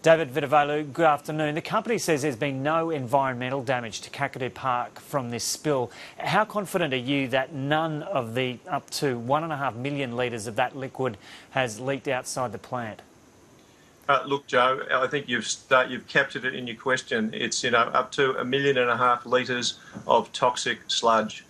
David Vadiveloo, good afternoon. The company says there's been no environmental damage to Kakadu Park from this spill. How confident are you that none of the up to 1.5 million litres of that liquid has leaked outside the plant? Look, Joe, I think you've captured it in your question. It's up to 1.5 million litres of toxic sludge.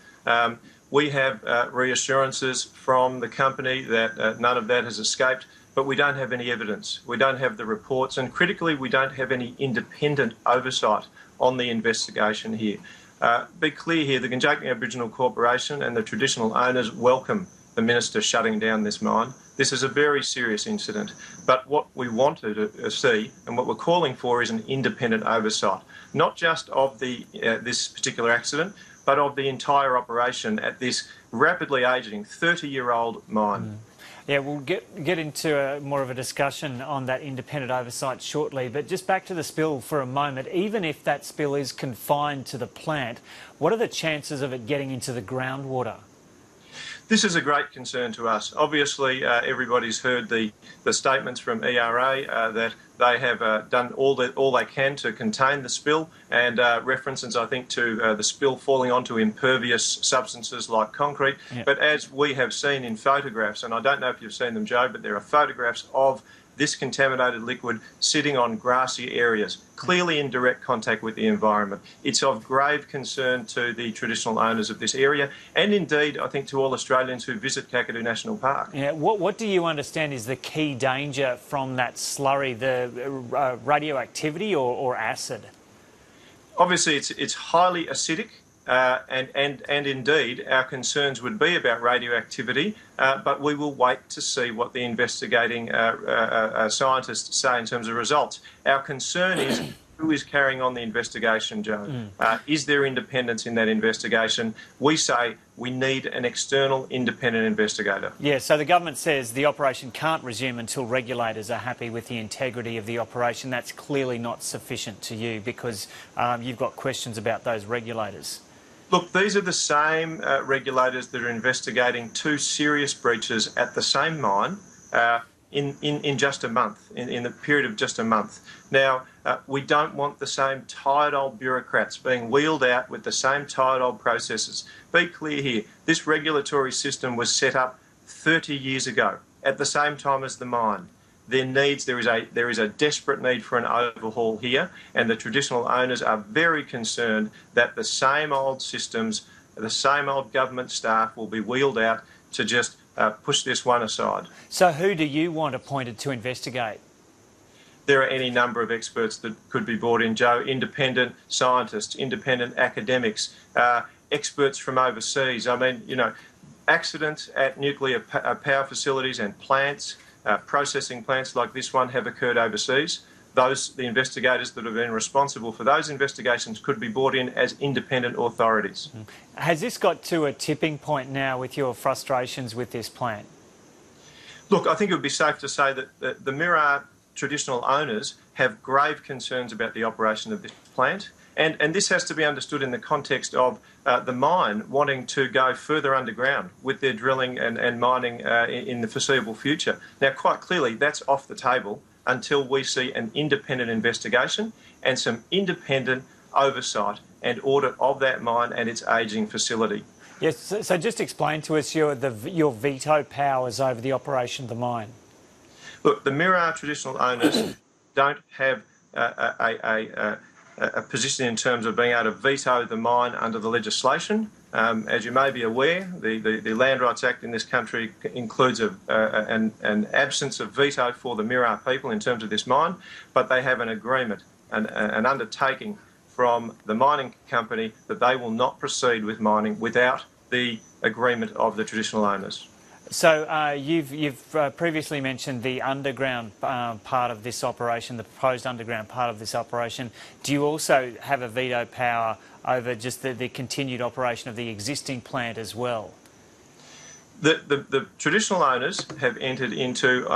We have reassurances from the company that none of that has escaped, but we don't have any evidence. We don't have the reports, and critically, we don't have any independent oversight on the investigation here. Be clear here, the Gundjeihmi Aboriginal Corporation and the traditional owners welcome the Minister shutting down this mine. This is a very serious incident, but what we want to see and what we're calling for is an independent oversight, not just of this particular accident, but of the entire operation at this rapidly ageing 30-year-old mine. Yeah, we'll get into more of a discussion on that independent oversight shortly, but just back to the spill for a moment. Even if that spill is confined to the plant, what are the chances of it getting into the groundwater? This is a great concern to us. Obviously, everybody's heard the statements from ERA that they have done all they can to contain the spill, and references, I think, to the spill falling onto impervious substances like concrete. Yeah. But as we have seen in photographs, and I don't know if you've seen them, Joe, but there are photographs of this contaminated liquid sitting on grassy areas, clearly in direct contact with the environment. It's of grave concern to the traditional owners of this area, and indeed, I think, to all Australians who visit Kakadu National Park. Yeah, what do you understand is the key danger from that slurry, the radioactivity or acid? Obviously, it's highly acidic. And indeed, our concerns would be about radioactivity, but we will wait to see what the investigating scientists say in terms of results. Our concern is who is carrying on the investigation, Joe? Is there independence in that investigation? We say we need an external independent investigator. Yeah, so the government says the operation can't resume until regulators are happy with the integrity of the operation. That's clearly not sufficient to you because you've got questions about those regulators. Look, these are the same regulators that are investigating two serious breaches at the same mine in just a month, in the period of just a month. Now, we don't want the same tired old bureaucrats being wheeled out with the same tired old processes. Be clear here, this regulatory system was set up 30 years ago, at the same time as the mine. There is a desperate need for an overhaul here, and the traditional owners are very concerned that the same old systems, the same old government staff will be wheeled out to just push this one aside. So who do you want appointed to investigate? There are any number of experts that could be brought in, Joe, independent scientists, independent academics, experts from overseas. I mean, accidents at nuclear power facilities and plants, processing plants like this one have occurred overseas. The investigators that have been responsible for those investigations could be brought in as independent authorities. Has this got to a tipping point now with your frustrations with this plant? Look, I think it would be safe to say that the Mirarr traditional owners have grave concerns about the operation of this plant. And this has to be understood in the context of the mine wanting to go further underground with their drilling and mining in the foreseeable future. Now, quite clearly, that's off the table until we see an independent investigation and some independent oversight and audit of that mine and its ageing facility. Yes, so just explain to us your veto powers over the operation of the mine. Look, the Mirarr traditional owners don't have a position in terms of being able to veto the mine under the legislation. As you may be aware, the Land Rights Act in this country includes an absence of veto for the Mirarr people in terms of this mine, but they have an agreement, an undertaking from the mining company that they will not proceed with mining without the agreement of the traditional owners. So you've previously mentioned the underground part of this operation, the proposed underground part of this operation. Do you also have a veto power over just the continued operation of the existing plant as well? The traditional owners have entered into,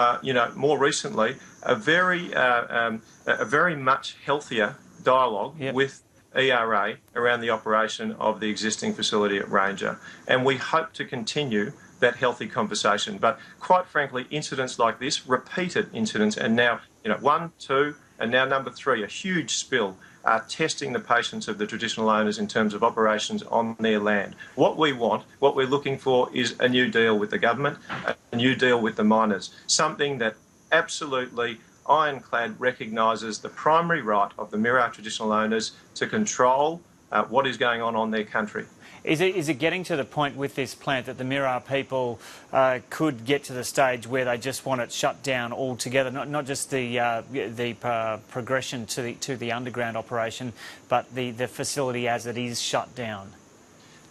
more recently, a very much healthier dialogue with ERA around the operation of the existing facility at Ranger, and we hope to continue that healthy conversation. But quite frankly, incidents like this, repeated incidents, and now 1, 2, and now number 3, a huge spill, are testing the patience of the traditional owners in terms of operations on their land. What we want, what we're looking for, is a new deal with the government, a new deal with the miners, something that absolutely ironclad recognises the primary right of the Mirarr traditional owners to control what is going on their country. Is it getting to the point with this plant that the Mirarr people could get to the stage where they just want it shut down altogether? Not just the progression to the underground operation, but the facility as it is shut down.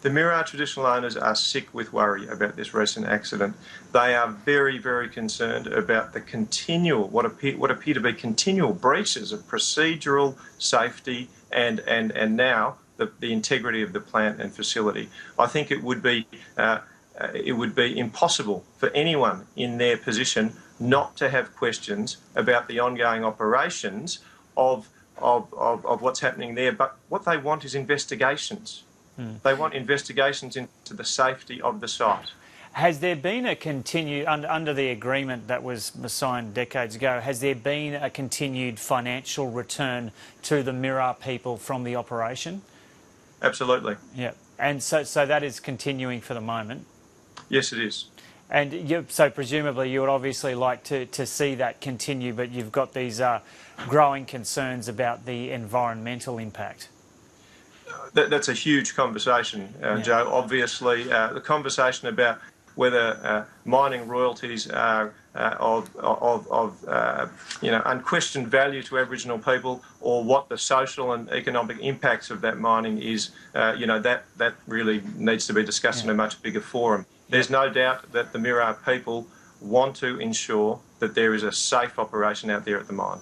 The Mirarr traditional owners are sick with worry about this recent accident. They are very, very concerned about the continual, what appear to be continual breaches of procedural safety and now the integrity of the plant and facility. I think it would be impossible for anyone in their position not to have questions about the ongoing operations of what's happening there. But what they want is investigations. They want investigations into the safety of the site. Has there been a under the agreement that was signed decades ago, has there been a continued financial return to the Mirarr people from the operation? Absolutely. Yeah, and so that is continuing for the moment? Yes, it is. And so presumably you would obviously like to see that continue, but you've got these growing concerns about the environmental impact. That's a huge conversation, Joe. Obviously, the conversation about whether mining royalties are of unquestioned value to Aboriginal people, or what the social and economic impacts of that mining is, that really needs to be discussed in a much bigger forum. There's no doubt that the Mirarr people want to ensure that there is a safe operation out there at the mine.